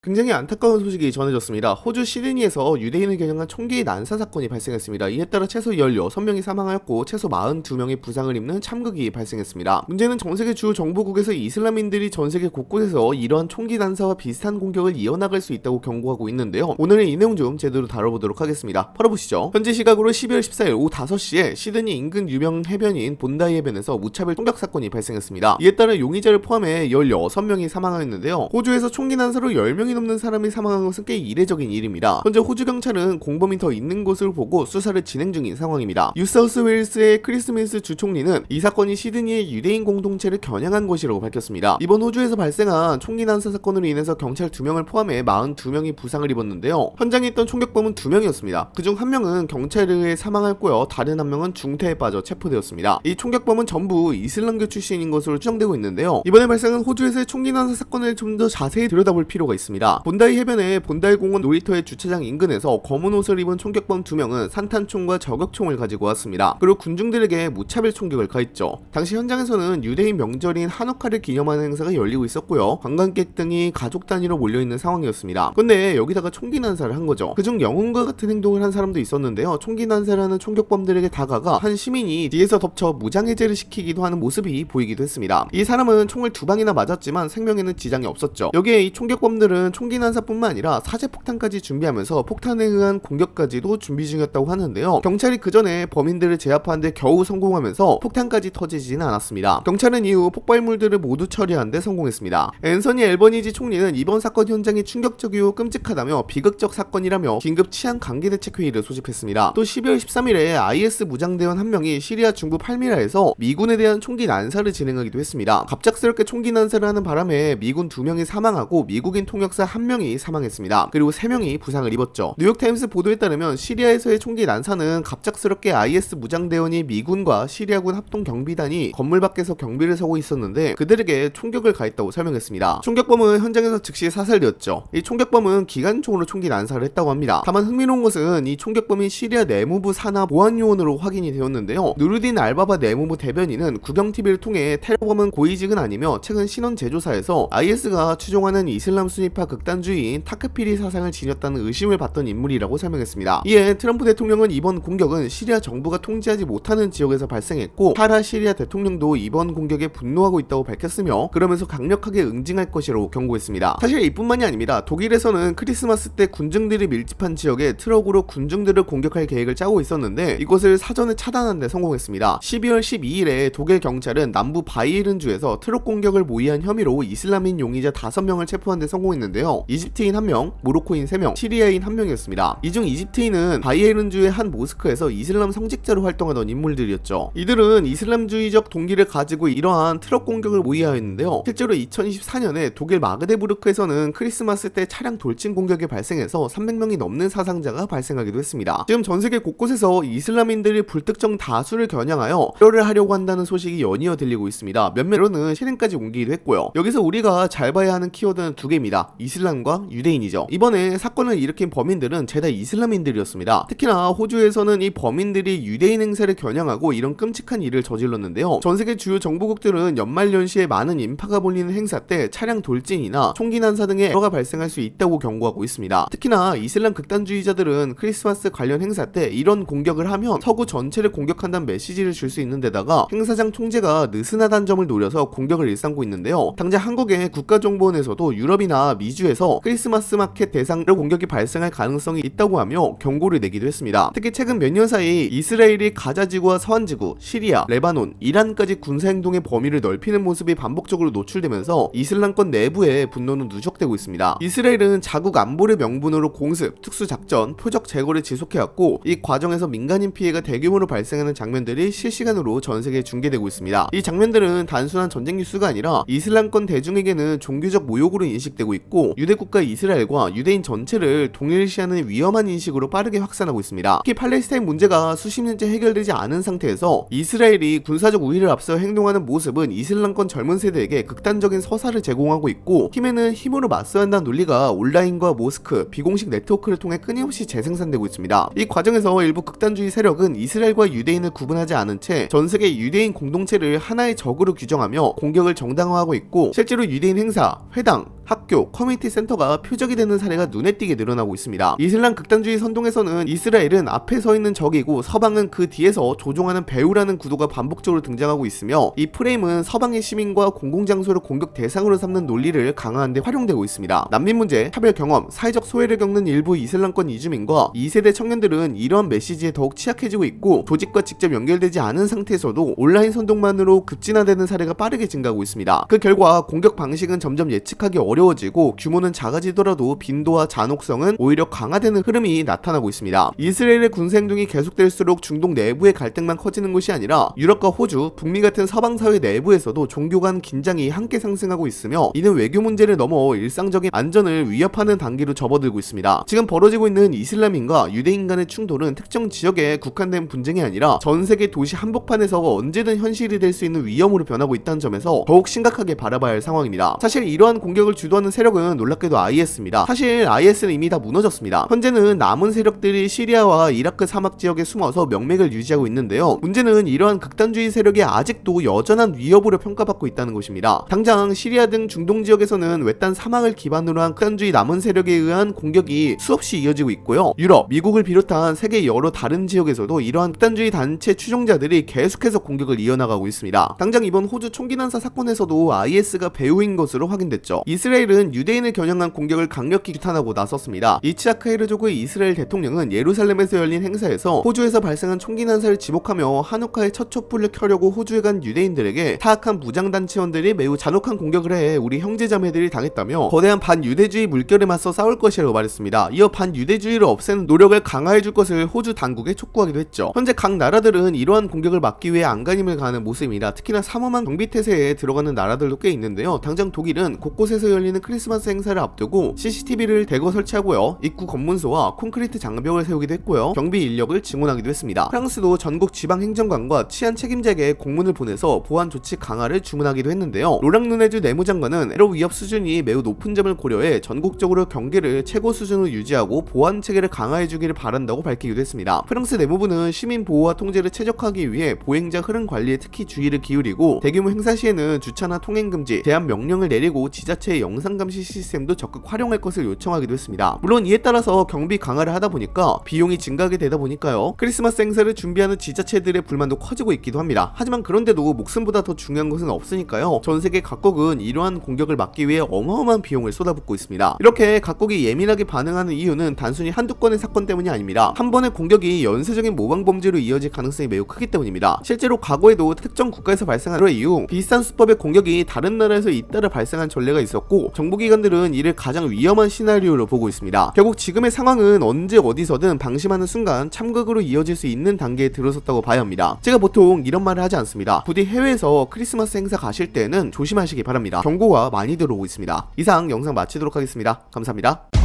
굉장히 안타까운 소식이 전해졌습니다. 호주 시드니에서 유대인을 겨냥한 총기 난사 사건이 발생했습니다. 이에 따라 최소 16명이 사망하였고 최소 42명이 부상을 입는 참극이 발생했습니다. 문제는 전세계 주요 정부국에서 이슬람인들이 전세계 곳곳에서 이러한 총기 난사와 비슷한 공격을 이어나갈 수 있다고 경고하고 있는데요. 오늘은 이 내용 좀 제대로 다뤄보도록 하겠습니다. 팔아보시죠. 현지 시각으로 12월 14일 오후 5시에 시드니 인근 유명 해변인 본다이 해변에서 무차별 총격 사건이 발생했습니다. 이에 따라 용의자를 포함해 16명이 사망하였는데요. 호주에서 총기 난사로 10명이 넘는 사람이 사망한 것은 꽤 이례적인 일입니다. 현재 호주 경찰은 공범이 더 있는 것을 보고 수사를 진행 중인 상황입니다. 뉴사우스웨일스의 크리스 밀스 주총리는 이 사건이 시드니의 유대인 공동체를 겨냥한 것이라고 밝혔습니다. 이번 호주에서 발생한 총기 난사 사건으로 인해서 경찰 2명을 포함해 42명이 부상을 입었는데요. 현장에 있던 총격범은 2명이었습니다. 그중 1명은 경찰에 의해 사망했고요. 다른 1명은 중태에 빠져 체포되었습니다. 이 총격범은 전부 이슬람교 출신인 것으로 추정되고 있는데요. 이번에 발생한 호주에서의 총기 난사 사건을 좀 더 자세히 들여다볼 필요가 있습니다. 본다이 해변의 본다이 공원 놀이터의 주차장 인근에서 검은 옷을 입은 총격범 2명은 산탄총과 저격총을 가지고 왔습니다. 그리고 군중들에게 무차별 총격을 가했죠. 당시 현장에서는 유대인 명절인 한우카를 기념하는 행사가 열리고 있었고요. 관광객 등이 가족 단위로 몰려있는 상황이었습니다. 근데 여기다가 총기 난사를 한 거죠. 그중 영웅과 같은 행동을 한 사람도 있었는데요. 총기 난사를 하는 총격범들에게 다가가 한 시민이 뒤에서 덮쳐 무장해제를 시키기도 하는 모습이 보이기도 했습니다. 이 사람은 총을 2방이나 맞았지만 생명에는 지장이 없었죠. 여기에 이 총격범들은 총기 난사뿐만 아니라 사제폭탄까지 준비하면서 폭탄에 의한 공격까지도 준비 중이었다고 하는데요. 경찰이 그 전에 범인들을 제압하는데 겨우 성공하면서 폭탄까지 터지지는 않았습니다. 경찰은 이후 폭발물들을 모두 처리하는 데 성공했습니다. 앤서니 앨버니지 총리는 이번 사건 현장이 충격적이고 끔찍하다며 비극적 사건이라며 긴급 치안 관계 대책 회의를 소집했습니다. 또 12월 13일에 IS 무장대원 1명이 시리아 중부 팔미라에서 미군에 대한 총기 난사를 진행하기도 했습니다. 갑작스럽게 총기 난사를 하는 바람에 미군 2명이 사망하고 미국인 통역사 1명이 사망했습니다. 그리고 3명이 부상을 입었죠. 뉴욕타임스 보도에 따르면 시리아에서의 총기 난사는 갑작스럽게 IS 무장대원이 미군과 시리아군 합동경비단이 건물 밖에서 경비를 서고 있었는데 그들에게 총격을 가했다고 설명했습니다. 총격범은 현장에서 즉시 사살되었죠. 이 총격범은 기관총으로 총기 난사를 했다고 합니다. 다만 흥미로운 것은 이 총격범이 시리아 내무부 산하 보안요원으로 확인이 되었는데요. 누르딘 알바바 내무부 대변인은 국영TV를 통해 테러범은 고위직은 아니며 최근 신원 제조사에서 IS가 추종하는 이슬람 순위파 극단주의인 타크피리 사상을 지녔다는 의심을 받던 인물이라고 설명했습니다. 이에 트럼프 대통령은 이번 공격은 시리아 정부가 통제하지 못하는 지역에서 발생했고 파라 시리아 대통령도 이번 공격에 분노하고 있다고 밝혔으며 그러면서 강력하게 응징할 것이라고 경고했습니다. 사실 이뿐만이 아닙니다. 독일에서는 크리스마스 때 군중들이 밀집한 지역에 트럭으로 군중들을 공격할 계획을 짜고 있었는데 이것을 사전에 차단하는 데 성공했습니다. 12월 12일에 독일 경찰은 남부 바이에른주에서 트럭 공격을 모의한 혐의로 이슬람인 용의자 5명을 체포하는 데 성공했는데요. 이집트인 1명, 모로코인 3명, 시리아인 1명이었습니다. 이 중 이집트인은 바이에른주의 한 모스크에서 이슬람 성직자로 활동하던 인물들이었죠. 이들은 이슬람주의적 동기를 가지고 이러한 트럭 공격을 모의하였는데요. 실제로 2024년에 독일 마그데부르크에서는 크리스마스 때 차량 돌진 공격이 발생해서 300명이 넘는 사상자가 발생하기도 했습니다. 지금 전세계 곳곳에서 이슬람인들이 불특정 다수를 겨냥하여 테러를 하려고 한다는 소식이 연이어 들리고 있습니다. 몇몇으로는 실행까지 옮기기도 했고요. 여기서 우리가 잘 봐야 하는 키워드는 2개입니다. 이슬람과 유대인이죠. 이번에 사건을 일으킨 범인들은 죄다 이슬람인들이었습니다. 특히나 호주에서는 이 범인들이 유대인 행세를 겨냥하고 이런 끔찍한 일을 저질렀는데요. 전세계 주요 정부국들은 연말연시에 많은 인파가 몰리는 행사 때 차량 돌진이나 총기 난사 등의 테러가 발생할 수 있다고 경고하고 있습니다. 특히나 이슬람 극단주의자들은 크리스마스 관련 행사 때 이런 공격을 하면 서구 전체를 공격한다는 메시지를 줄 수 있는 데다가 행사장 총재가 느슨하다는 점을 노려서 공격을 일삼고 있는데요. 당장 한국의 국가정보원에서도 유럽이나 미주에서 크리스마스 마켓 대상으로 공격이 발생할 가능성이 있다고 하며 경고를 내기도 했습니다. 특히 최근 몇 년 사이 이스라엘이 가자지구와 서한지구, 시리아, 레바논, 이란까지 군사행동의 범위를 넓히는 모습이 반복적으로 노출되면서 이슬람권 내부의 분노는 누적되고 있습니다. 이스라엘은 자국 안보를 명분으로 공습, 특수작전, 표적 제거를 지속해왔고 이 과정에서 민간인 피해가 대규모로 발생하는 장면들이 실시간으로 전세계에 중계되고 있습니다. 이 장면들은 단순한 전쟁 뉴스가 아니라 이슬람권 대중에게는 종교적 모욕으로 인식되고 있고 유대국가 이스라엘과 유대인 전체를 동일시하는 위험한 인식으로 빠르게 확산하고 있습니다. 특히 팔레스타인 문제가 수십 년째 해결되지 않은 상태에서 이스라엘이 군사적 우위를 앞서 행동하는 모습은 이슬람권 젊은 세대에게 극단적인 서사를 제공하고 있고 힘에는 힘으로 맞서야 한다는 논리가 온라인과 모스크, 비공식 네트워크를 통해 끊임없이 재생산되고 있습니다. 이 과정에서 일부 극단주의 세력은 이스라엘과 유대인을 구분하지 않은 채 전세계 유대인 공동체를 하나의 적으로 규정하며 공격을 정당화하고 있고 실제로 유대인 행사, 회당, 학교, 커뮤니티 센터가 표적이 되는 사례가 눈에 띄게 늘어나고 있습니다. 이슬람 극단주의 선동에서는 이스라엘은 앞에 서 있는 적이고 서방은 그 뒤에서 조종하는 배우라는 구도가 반복적으로 등장하고 있으며, 이 프레임은 서방의 시민과 공공장소를 공격 대상으로 삼는 논리를 강화하는 데 활용되고 있습니다. 난민 문제, 차별 경험, 사회적 소외를 겪는 일부 이슬람권 이주민과 2세대 청년들은 이러한 메시지에 더욱 취약해지고 있고, 조직과 직접 연결되지 않은 상태에서도 온라인 선동만으로 급진화되는 사례가 빠르게 증가하고 있습니다. 그 결과 공격 방식은 점점 예측하기 어려워지고 규모는 작아지더라도 빈도와 잔혹성은 오히려 강화되는 흐름이 나타나고 있습니다. 이스라엘의 군사 행동이 계속될수록 중동 내부의 갈등만 커지는 것이 아니라 유럽과 호주, 북미 같은 서방 사회 내부에서도 종교 간 긴장이 함께 상승하고 있으며, 이는 외교 문제를 넘어 일상적인 안전을 위협하는 단계로 접어들고 있습니다. 지금 벌어지고 있는 이슬람인과 유대인 간의 충돌은 특정 지역에 국한된 분쟁이 아니라 전 세계 도시 한복판에서 언제든 현실이 될 수 있는 위험으로 변하고 있다는 점에서 더욱 심각하게 바라봐야 할 상황입니다. 사실 이러한 공격을 주도하는 세력은 놀랍게도 IS입니다. 사실 IS는 이미 다 무너졌습니다. 현재는 남은 세력들이 시리아와 이라크 사막 지역에 숨어서 명맥을 유지하고 있는데요. 문제는 이러한 극단주의 세력이 아직도 여전한 위협으로 평가받고 있다는 것입니다. 당장 시리아 등 중동 지역에서는 외딴 사막을 기반으로 한 극단주의 남은 세력에 의한 공격이 수없이 이어지고 있고요. 유럽, 미국을 비롯한 세계 여러 다른 지역에서도 이러한 극단주의 단체 추종자들이 계속해서 공격을 이어나가고 있습니다. 당장 이번 호주 총기 난사 사건에서도 IS가 배후인 것으로 확인됐죠. 이스라엘은 유대인을 겨냥한 공격을 강력히 규탄하고 나섰습니다. 이츠하크 헤르조그의 이스라엘 대통령은 예루살렘에서 열린 행사에서 호주에서 발생한 총기 난사를 지목하며 하누카의 첫 촛불을 켜려고 호주에 간 유대인들에게 타악한 무장단체원들이 매우 잔혹한 공격을 해 우리 형제자매들이 당했다며 거대한 반유대주의 물결에 맞서 싸울 것이라고 말했습니다. 이어 반유대주의를 없애는 노력을 강화해줄 것을 호주 당국에 촉구하기도 했죠. 현재 각 나라들은 이러한 공격을 막기 위해 안간힘을 가하는 모습입니다. 특히나 삼엄한 경비태세에 들어가는 나라들도 꽤 있는데요. 당장 독일은 곳곳에서 열리는 크리스마스 행사를 앞두고 CCTV를 대거 설치하고요. 입구 검문소와 콘크리트 장벽을 세우기도 했고요. 경비 인력을 증원하기도 했습니다. 프랑스도 전국 지방행정관과 치안 책임자에게 공문을 보내서 보안 조치 강화를 주문하기도 했는데요. 로랑 누네즈 내무장관은 테러 위협 수준이 매우 높은 점을 고려해 전국적으로 경계를 최고 수준으로 유지하고 보안 체계를 강화해주기를 바란다고 밝히기도 했습니다. 프랑스 내무부는 시민 보호와 통제를 최적화하기 위해 보행자 흐름 관리에 특히 주의를 기울이고 대규모 행사 시에는 주차나 통행 금지, 제한 명령을 내리고 지자체의 영상 감시 시스템도 적극 활용할 것을 요청하기도 했습니다. 물론 이에 따라서 경비 강화를 하다 보니까 비용이 증가하게 되다 보니까요. 크리스마스 행사를 준비하는 지자체들의 불만도 커지고 있기도 합니다. 하지만 그런데도 목숨보다 더 중요한 것은 없으니까요. 전 세계 각국은 이러한 공격을 막기 위해 어마어마한 비용을 쏟아붓고 있습니다. 이렇게 각국이 예민하게 반응하는 이유는 단순히 한두 건의 사건 때문이 아닙니다. 한 번의 공격이 연쇄적인 모방 범죄로 이어질 가능성이 매우 크기 때문입니다. 실제로 과거에도 특정 국가에서 발생한 이후 비슷한 수법의 공격이 다른 나라에서 잇따라 발생한 전례가 있었고, 정보기관들은 이를 가장 위험한 시나리오로 보고 있습니다. 결국 지금의 상황은 언제 어디서든 방심하는 순간 참극으로 이어질 수 있는 단계에 들어섰다고 봐야 합니다. 제가 보통 이런 말을 하지 않습니다. 부디 해외에서 크리스마스 행사 가실 때는 조심하시기 바랍니다. 경고가 많이 들어오고 있습니다. 이상 영상 마치도록 하겠습니다. 감사합니다.